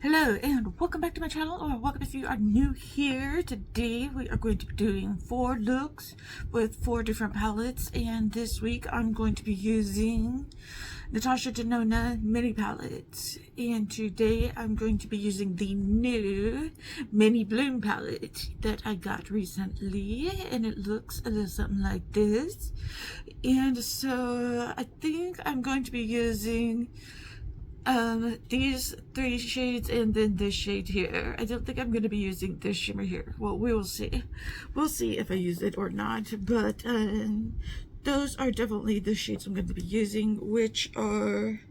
Hello and welcome back to my channel, or welcome if you are new here. Today we are going to be doing 4 looks with 4 different palettes, and this week I'm going to be using Natasha Denona mini palettes, and today I'm going to be using the new mini bloom palette that I got recently, and it looks a little something like this. And so I think I'm going to be using these 3 shades and then this shade here. I don't think I'm going to be using this shimmer here. Well, we will see. We'll see if I use it or not, but those are definitely the shades I'm going to be using, which are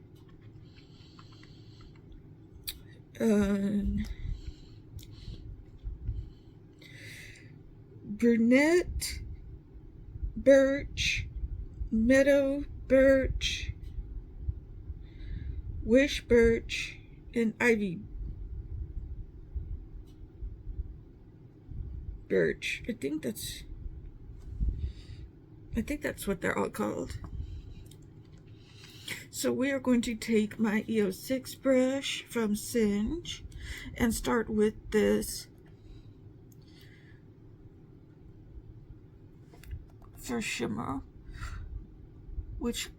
brunette, birch, meadow birch, wish birch, and ivy birch. I think that's what they're all called. So we are going to take my EO6 brush from Singe and start with this first shimmer, which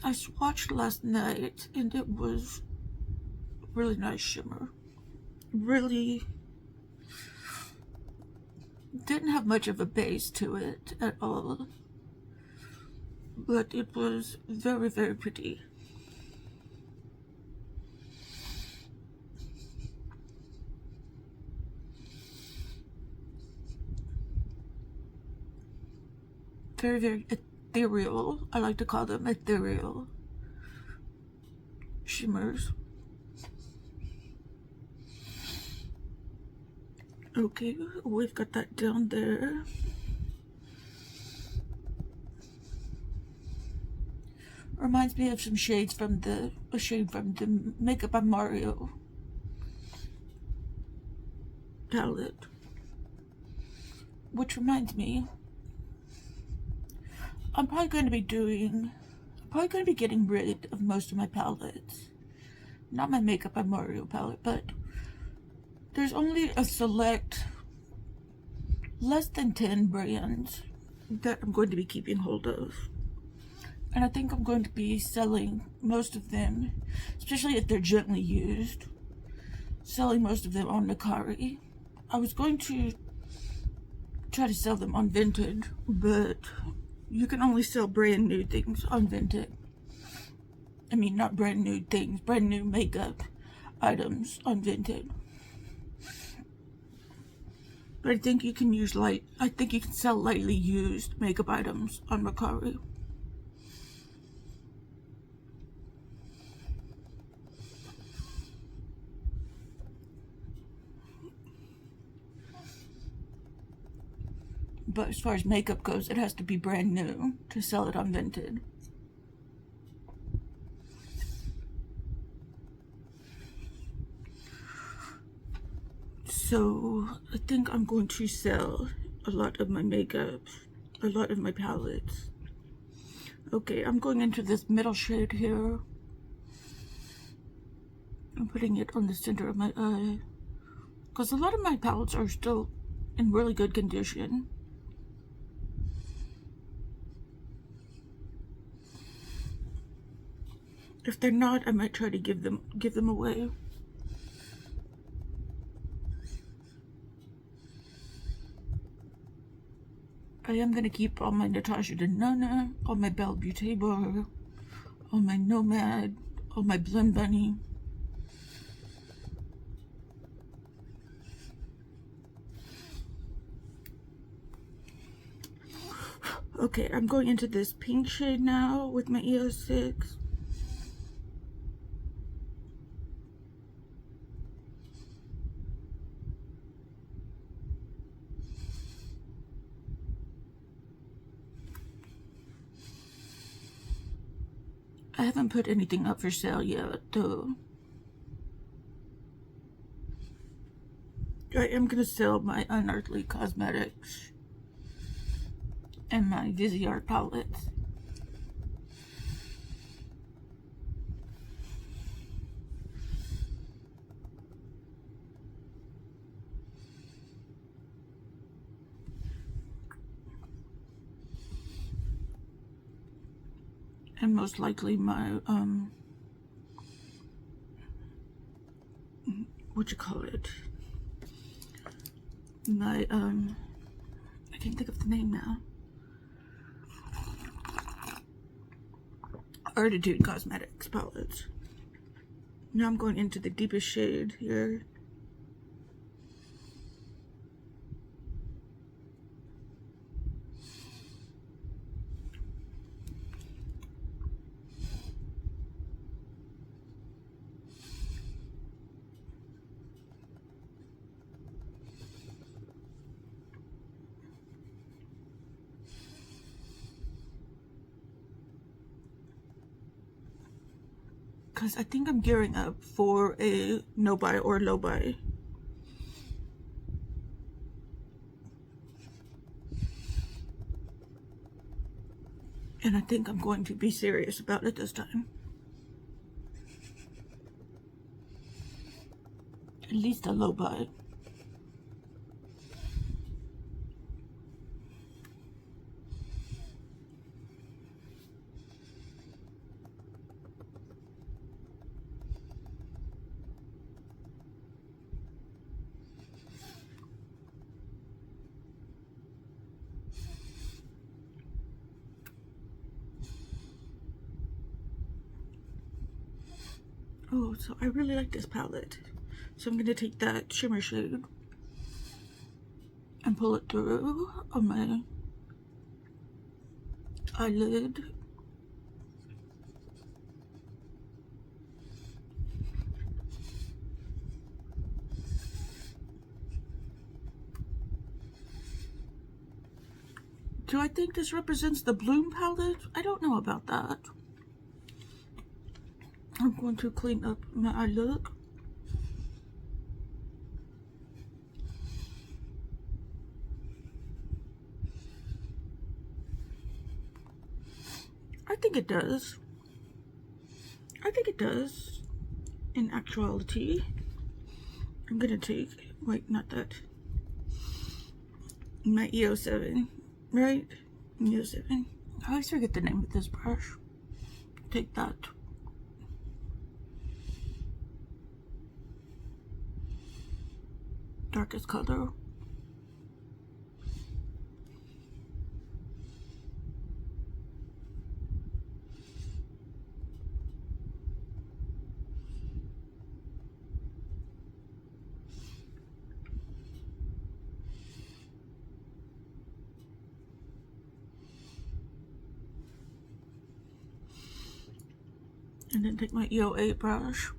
I swatched last night, and it was a really nice shimmer. Really didn't have much of a base to it at all, but it was very, very pretty. Very, very ethereal. I like to call them ethereal shimmers. Okay, we've got that down there. Reminds me of some shades from a shade from the Makeup by Mario palette. Which reminds me, I'm probably going to be getting rid of most of my palettes. Not my Makeup by Mario palette, but there's only a select, less than 10 brands that I'm going to be keeping hold of. And I think I'm going to be selling most of them, especially if they're gently used. Selling most of them on Mercari. I was going to try to sell them on Vinted, but you can only sell brand new things on Vinted. I mean, not brand new things, brand new makeup items on Vinted. But I think you can sell lightly used makeup items on Mercari. But as far as makeup goes, it has to be brand new to sell it on Vinted. So I think I'm going to sell a lot of my makeup, a lot of my palettes. Okay, I'm going into this middle shade here. I'm putting it on the center of my eye, because a lot of my palettes are still in really good condition. If they're not, I might try to give them away. I am going to keep all my Natasha Denona, all my Belle Beauty Bar, all my Nomad, all my Blend Bunny. Okay, I'm going into this pink shade now with my EO6. I haven't put anything up for sale yet, though. I am going to sell my Unearthly Cosmetics and my Viseart palettes. and most likely my what you call it, my I can't think of the name now, Artitude Cosmetics palettes. Now I'm going into the deepest shade here. Because I think I'm gearing up for a no buy or low buy. And I think I'm going to be serious about it this time. At least a low buy. Oh, so I really like this palette. So I'm going to take that shimmer shade and pull it through on my eyelid. Do I think this represents the Bloom palette? I don't know about that. I'm going to clean up my eye look. I think it does. I think it does. In actuality, I'm gonna take, wait, not that. My EO7, right? EO7. I always forget the name of this brush. Take that. Darkest color. And then take my EO8 brush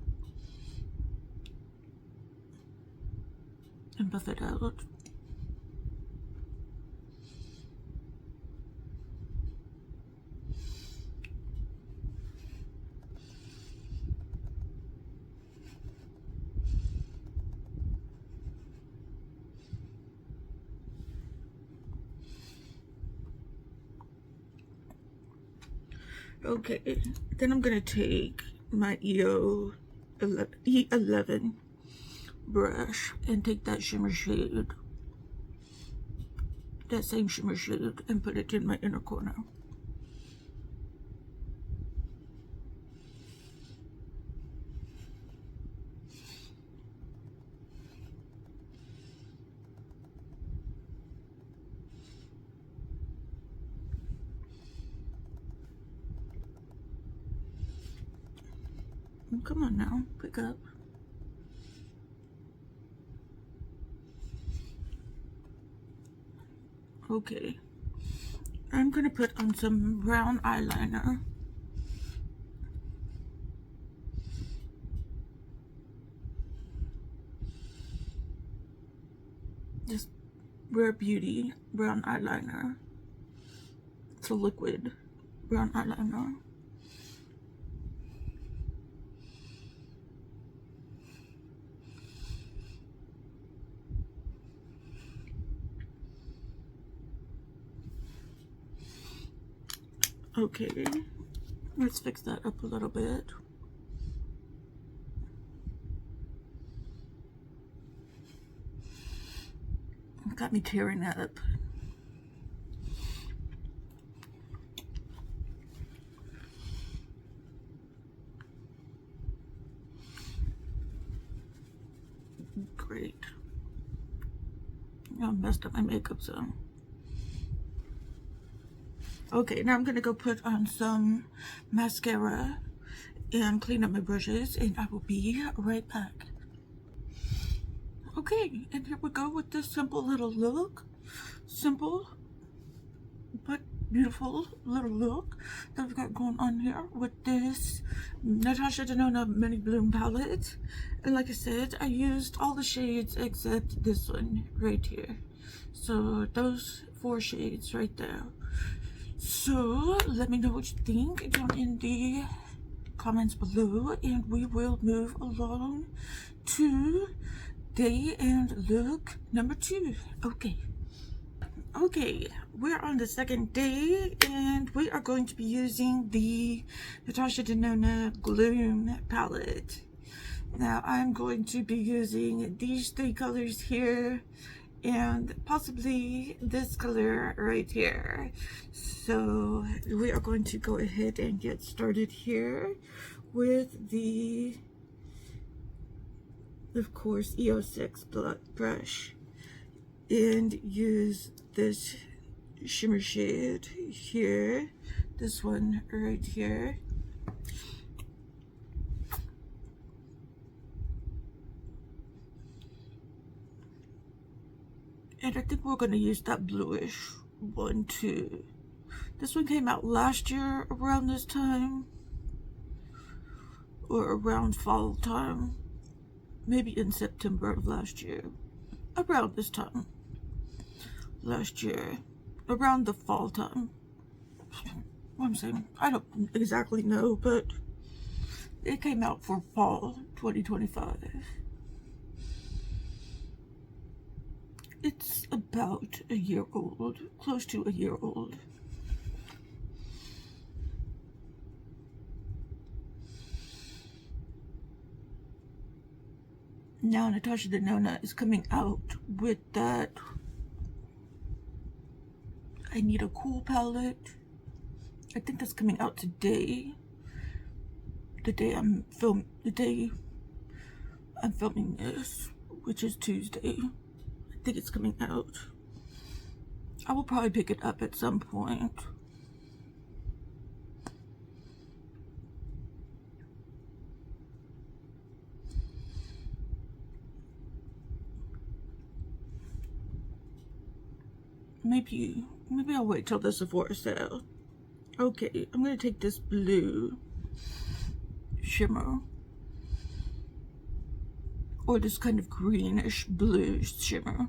and buff it out. Okay, then I'm gonna take my E11 brush and take that shimmer shade, that same shimmer shade, and put it in my inner corner. Come on now, pick up. Okay, I'm gonna put on some brown eyeliner. Just Rare Beauty brown eyeliner. It's a liquid brown eyeliner. Okay, let's fix that up a little bit. Got me tearing up. great. I messed up my makeup some. Okay, now I'm gonna go put on some mascara and clean up my brushes, and I will be right back. Okay, and here we go with this simple little look. Simple but beautiful little look that I've got going on here with this Natasha Denona Mini Bloom palette. And like I said, I used all the shades except this one right here. So those 4 shades right there. So let me know what you think down in the comments below, and we will move along to day and look number 2. Okay, we're on the second day, and we are going to be using the Natasha Denona Gloom palette. Now I'm going to be using these 3 colors here and possibly this color right here. So we are going to go ahead and get started here with the, of course, EO6 brush, and use this shimmer shade here, this one right here. And I think we're going to use that bluish one too. This one came out last year around this time, or around fall time, maybe in September of last year, around this time last year, around the fall time. What I'm saying, I don't exactly know, but it came out for fall 2025. It's about a year old, close to a year old. Now Natasha Denona is coming out with that I Need a Cool palette. I think that's coming out today. The day I'm filming this, which is Tuesday. I think it's coming out. I will probably pick it up at some point. Maybe I'll wait till the Sephora sale. Okay, I'm gonna take this blue shimmer, or this kind of greenish blue shimmer,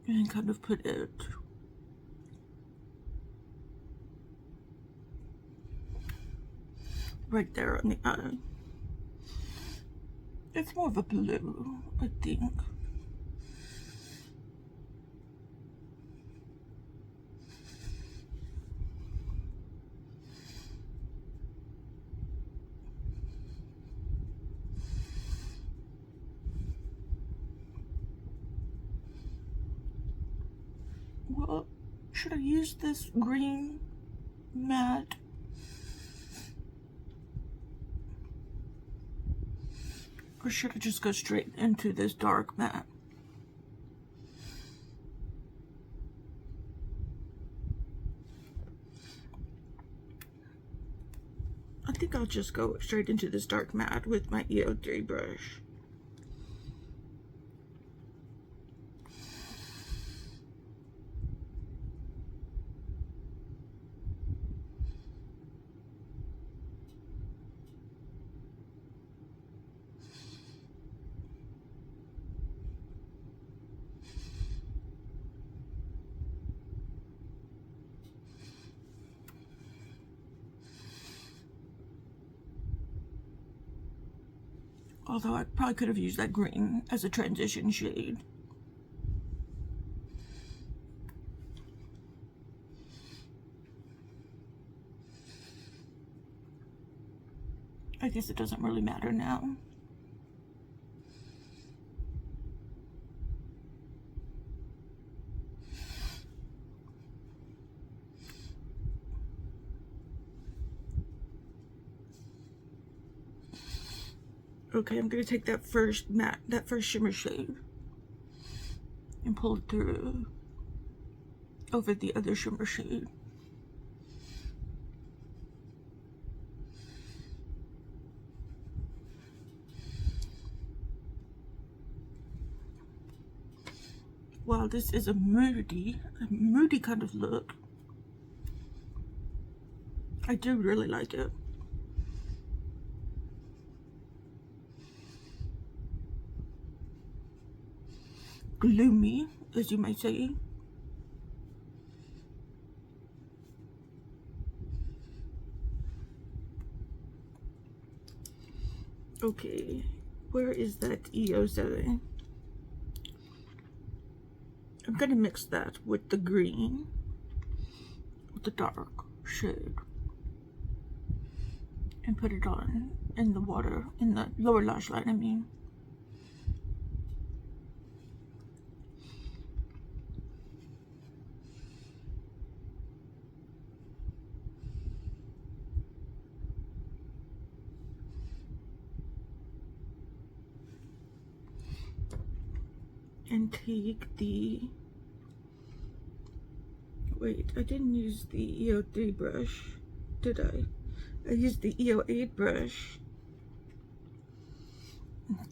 and kind of put it right there on the eye. It's more of a blue, I think. Well, should I use this green matte? Or should I just go straight into this dark matte? I think I'll just go straight into this dark matte with my EO3 brush. Although I probably could have used that green as a transition shade. I guess it doesn't really matter now. Okay, I'm gonna take that first shimmer shade and pull it through over the other shimmer shade. Wow, this is a moody kind of look. I do really like it. Gloomy, as you might say. Okay, where is that EO7? I'm gonna mix that with the green, with the dark shade, and put it on in the water, in the lower lash line, I mean. And take the, wait, I didn't use the EO3 brush, did I? I used the EO8 brush.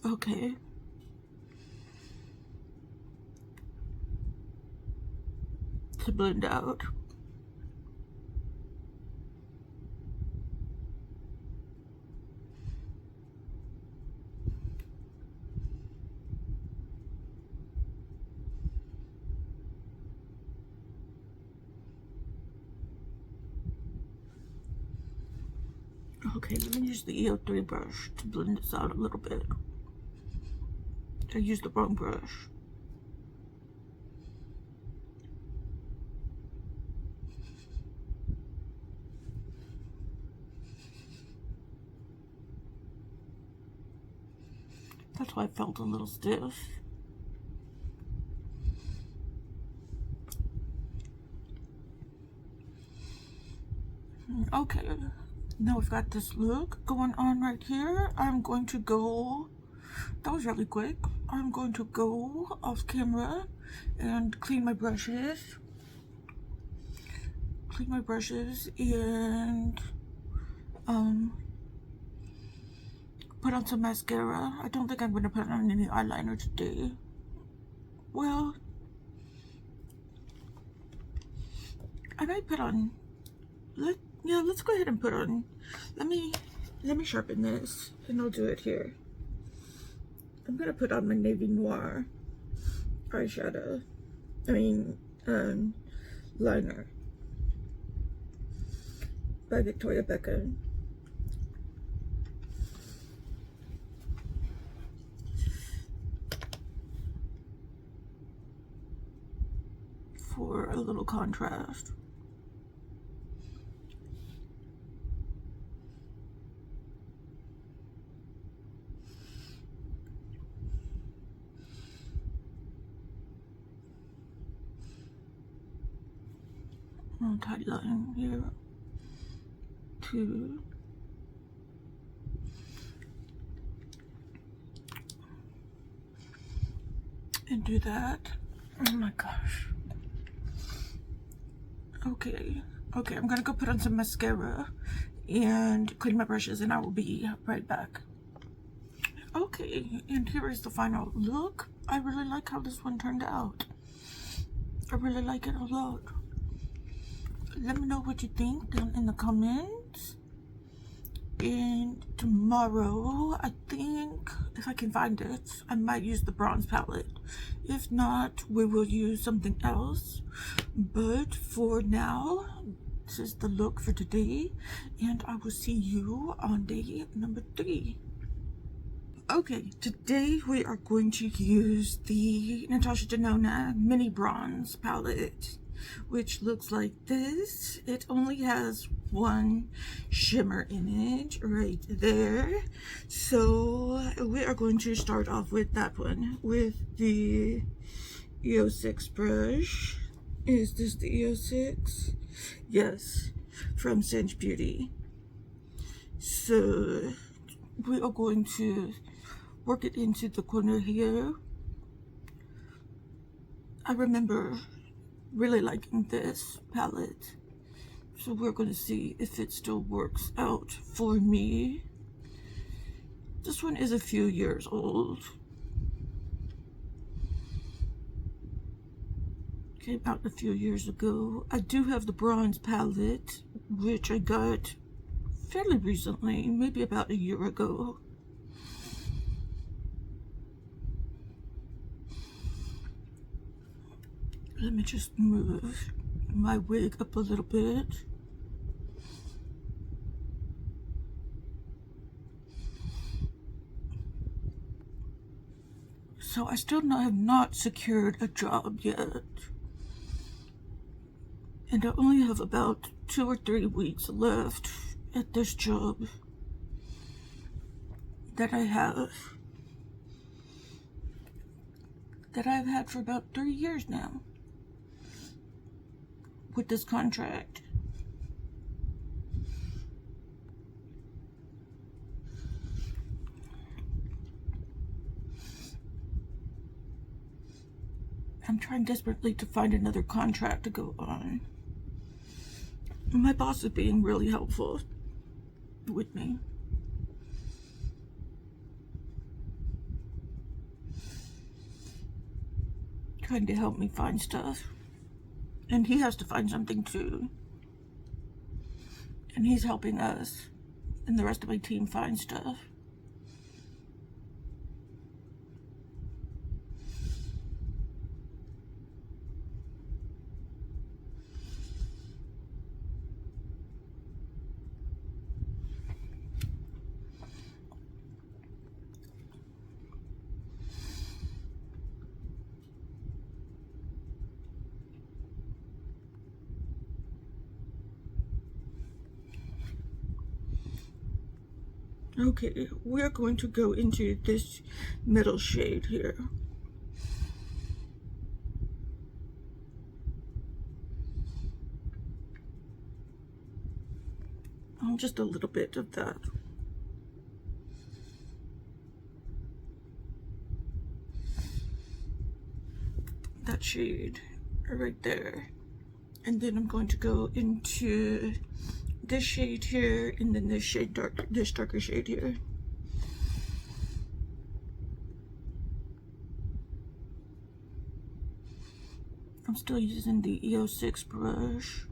Okay. To blend out. Okay, let me use the EO3 brush to blend this out a little bit. I used the wrong brush. That's why I felt a little stiff. Okay, now we've got this look going on right here. I'm going to go, that was really quick. I'm going to go off camera and clean my brushes. And put on some mascara. I don't think I'm going to put on any eyeliner today. Well, I might put on, let's go ahead and put on, let me sharpen this and I'll do it here. I'm going to put on my Navy Noir eyeshadow, liner by Victoria Beckham. For a little contrast. I'll tight line here too. And do that. Oh my gosh. Okay, I'm gonna go put on some mascara and clean my brushes and I will be right back. Okay, and here is the final look. I really like how this one turned out. I really like it a lot. Let me know what you think down in the comments. And tomorrow, I think, if I can find it, I might use the bronze palette. If not, we will use something else. But for now, this is the look for today. And I will see you on day number 3. Okay, today we are going to use the Natasha Denona Mini Bronze palette, which looks like this. It only has one shimmer in it right there. So we are going to start off with that one, with the EO6 brush. Is this the EO6? Yes, from Cinch Beauty. So we are going to work it into the corner here. I remember really liking this palette, so we're going to see if it still works out for me. This one is a few years old. Came out a few years ago. I do have the bronze palette, which I got fairly recently, maybe about a year ago. Let me just move my wig up a little bit. So I still have not secured a job yet. And I only have about 2 or 3 weeks left at this job that I've had for about 3 years now with this contract. I'm trying desperately to find another contract to go on. My boss is being really helpful with me. Trying to help me find stuff. And he has to find something too. And he's helping us and the rest of my team find stuff. Okay, we're going to go into this middle shade here. Just a little bit of that. That shade right there. And then I'm going to go into this shade here, and then this darker shade here. I'm still using the EO6 brush.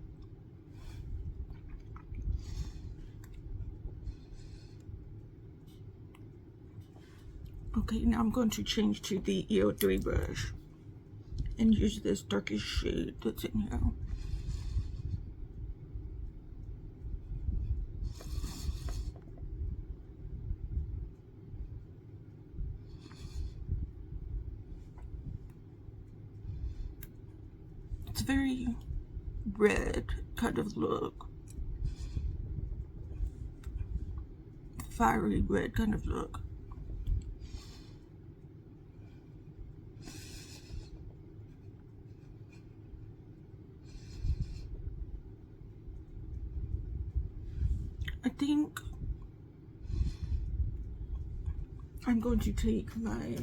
Okay, now I'm going to change to the EO3 brush and use this darkest shade that's in here. It's a very red kind of look. Fiery red kind of look. I think I'm going to take my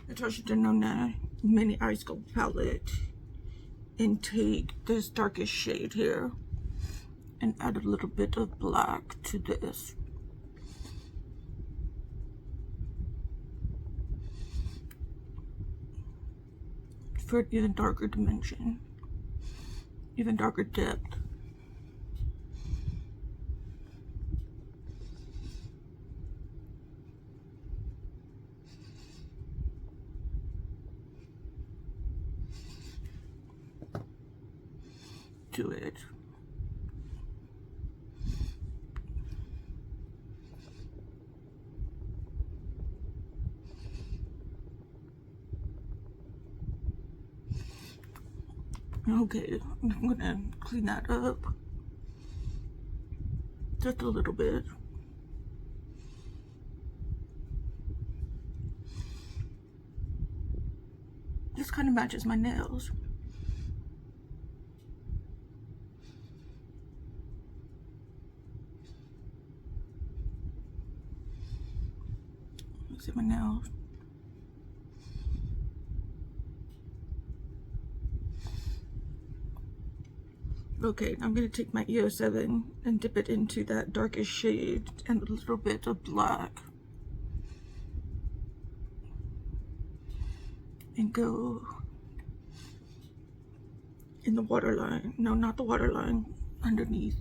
Natasha Denona mini eye sculpt palette and take this darkest shade here and add a little bit of black to this. For an even darker dimension, even darker depth. To it. Okay, I'm gonna clean that up just a little bit. This kind of matches my nails. See my nails. Okay, I'm going to take my EO7 and dip it into that darkest shade and a little bit of black. And go in the waterline. No, not the waterline. Underneath.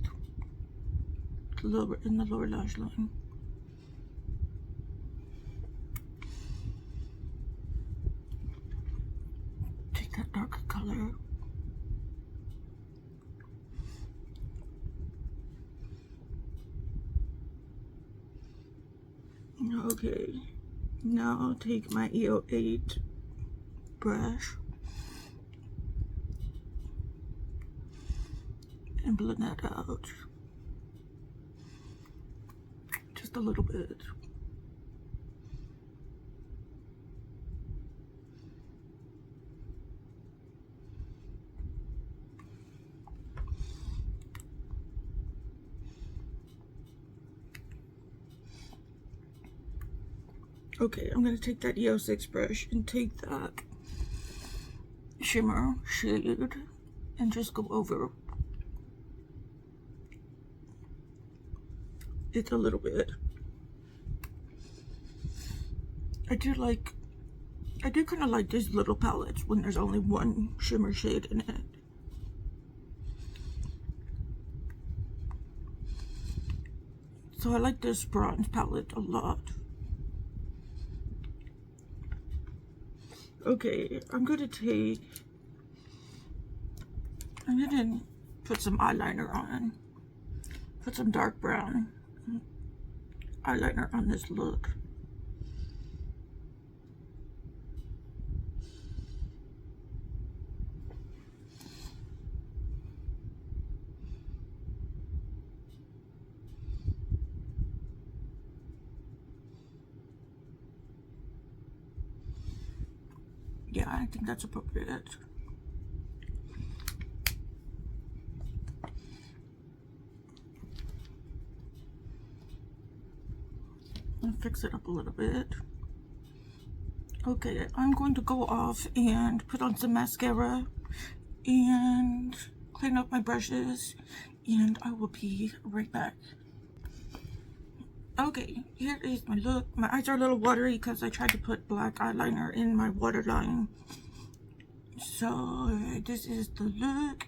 In the lower lash line. Take that darker color. Okay, now I'll take my EO8 brush and blend that out just a little bit. Okay, I'm going to take that EO6 brush and take that shimmer shade and just go over it a little bit. I do kind of like these little palettes when there's only one shimmer shade in it. So I like this bronze palette a lot. Okay, I'm gonna put some eyeliner on. Put some dark brown eyeliner on this look. Yeah, I think that's appropriate. I'll fix it up a little bit. Okay, I'm going to go off and put on some mascara and clean up my brushes, and I will be right back. Okay, here is my look. My eyes are a little watery because I tried to put black eyeliner in my waterline. So this is the look.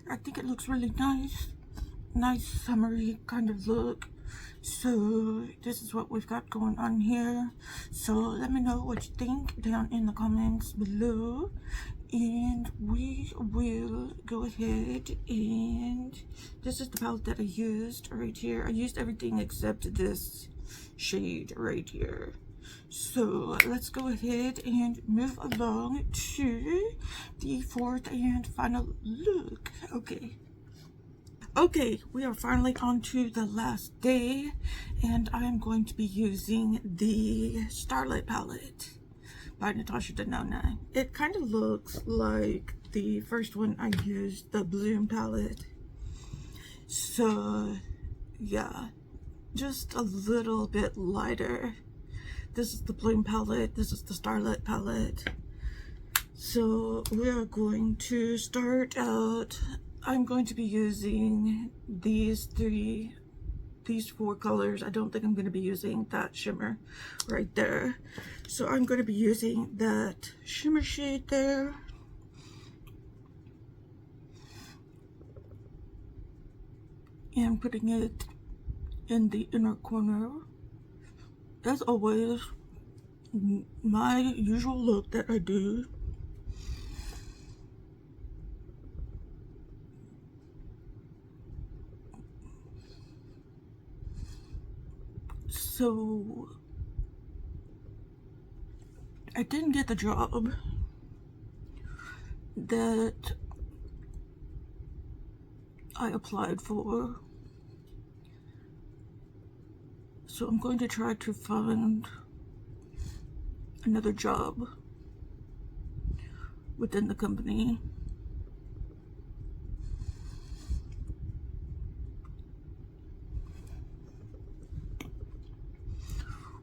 I think it looks really nice. Nice summery kind of look. So this is what we've got going on here. So let me know what you think down in the comments below. And we will go ahead, and this is the palette that I used right here. I used everything except this shade right here. So let's go ahead and move along to the fourth and final look. Okay, we are finally on to the last day, and I'm going to be using the Starlight palette by Natasha Denona. It kind of looks like the first one I used, the Bloom palette. So yeah, just a little bit lighter. This is the Bloom palette, this is the Starlight palette. So we are going to start out. I'm going to be using these four colors. I don't think I'm going to be using that shimmer right there. So I'm going to be using that shimmer shade there. And putting it in the inner corner. As always, my usual look that I do. So I didn't get the job that I applied for, so I'm going to try to find another job within the company.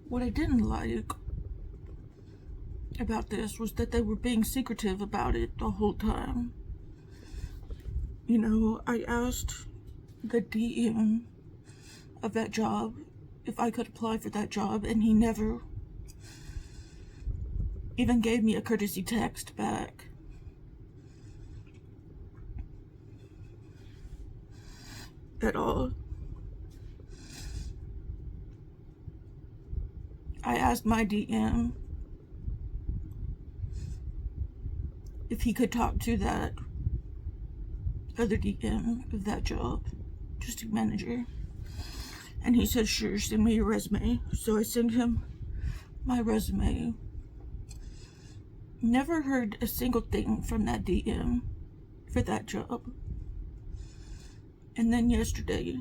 What I didn't like about this was that they were being secretive about it the whole time. You know, I asked the DM of that job if I could apply for that job, and he never even gave me a courtesy text back. At all. I asked my DM if he could talk to that other DM of that job, just a manager. And he said, sure, send me your resume. So I sent him my resume. Never heard a single thing from that DM for that job. And then yesterday,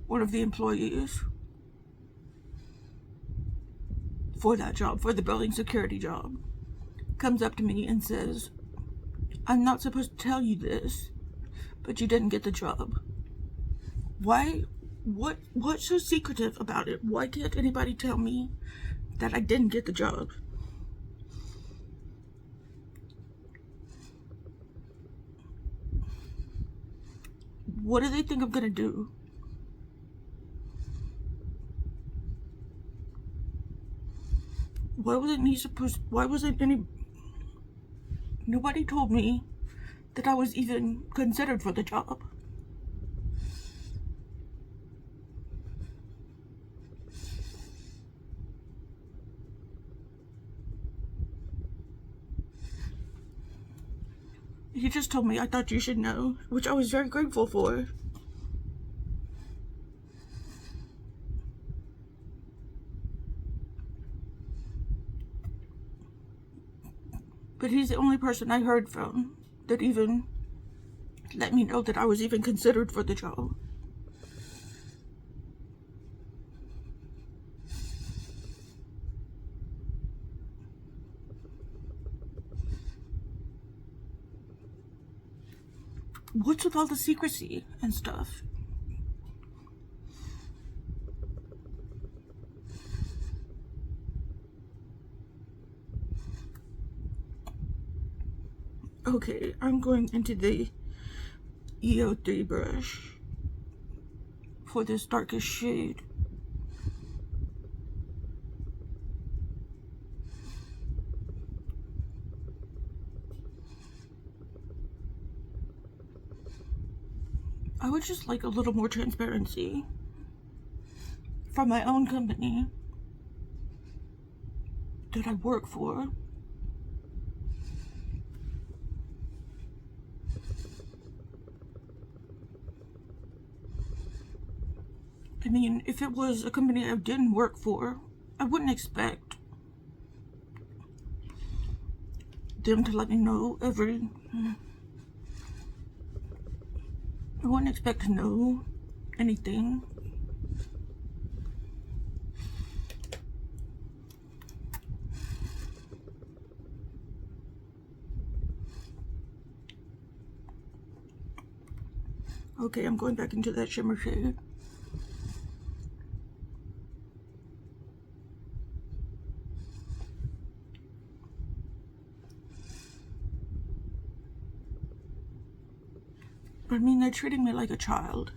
one of the employees for that job, for the building security job, comes up to me and says, I'm not supposed to tell you this, but you didn't get the job. Why? What's so secretive about it? Why can't anybody tell me that I didn't get the job? What do they think I'm gonna do? Why wasn't nobody told me that I was even considered for the job. He just told me, I thought you should know, which I was very grateful for. But he's the only person I heard from that even let me know that I was even considered for the job. What's with all the secrecy and stuff? Okay, I'm going into the EO3 brush for this darkest shade. I would just like a little more transparency from my own company that I work for. I mean, if it was a company I didn't work for, I wouldn't expect them to let me know I wouldn't expect to know anything. Okay, I'm going back into that shimmer shade. I mean, they're treating me like a child.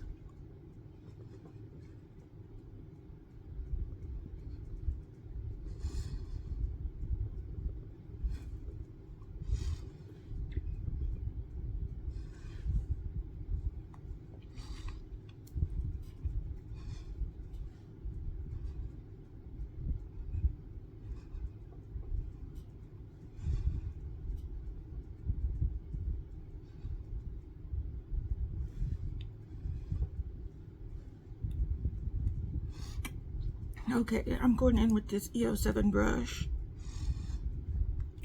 Okay, I'm going in with this EO7 brush.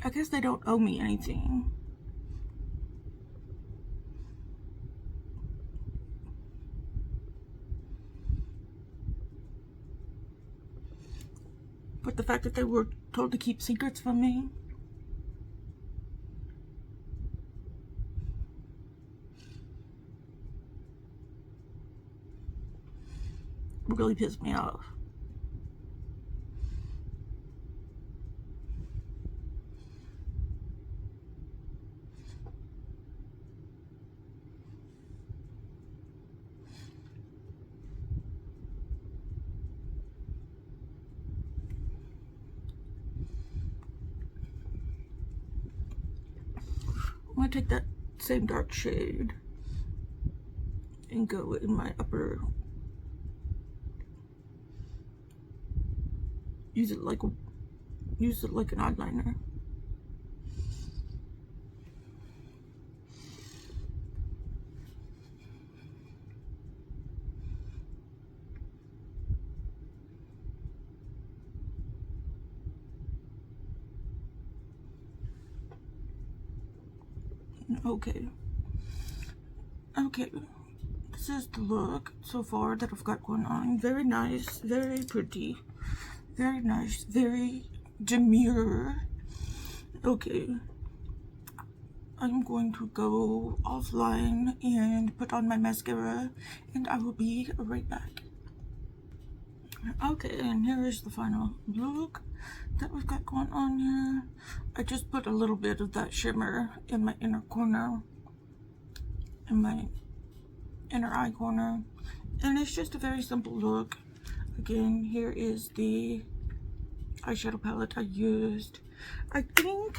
I guess they don't owe me anything. But the fact that they were told to keep secrets from me. really pissed me off. I'm gonna take that same dark shade and go in my upper, use it like an eyeliner. Okay. Okay. This is the look so far that I've got going on. Very nice, very pretty, very nice, very demure. Okay. I'm going to go offline and put on my mascara, and I will be right back. Okay, and here is the final look that we've got going on here. I just put a little bit of that shimmer in my inner corner, in my inner eye corner, and it's just a very simple look. Again, here is the eyeshadow palette I used. I think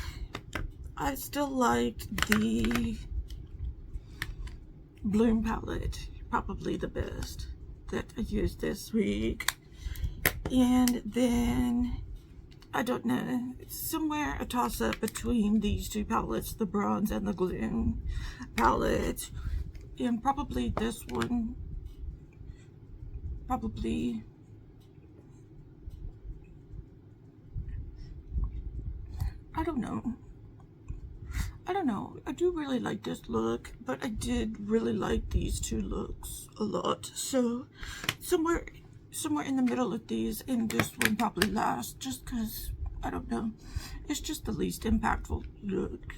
I still like the Bloom palette, probably the best that I used this week. And then, I don't know, somewhere a toss-up between these two palettes, the Bronze and the Gloom palette. And probably this one, probably, I don't know. I do really like this look, but I did really like these two looks a lot. So somewhere in the middle of these, and this one probably last, just because, I don't know, it's just the least impactful look.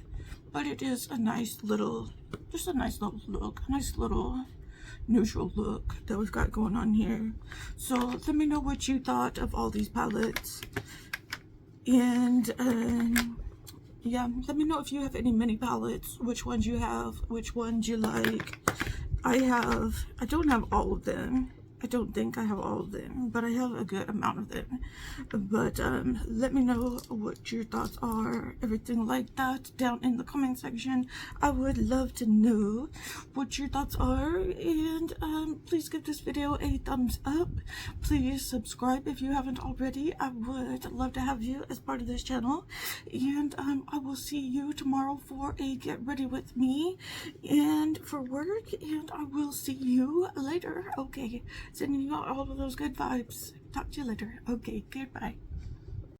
But it is a nice little, just a nice little look, a nice little neutral look that we've got going on here. So let me know what you thought of all these palettes. And yeah, let me know if you have any mini palettes, which ones you have, which ones you like. I don't have all of them. I don't think I have all of them, but I have a good amount of them. But let me know what your thoughts are, everything like that, down in the comment section. I would love to know what your thoughts are, and please give this video a thumbs up. Please subscribe if you haven't already. I would love to have you as part of this channel, and I will see you tomorrow for a get ready with me and for work, and I will see you later. Okay, sending you all of those good vibes. Talk to you later. Okay, goodbye.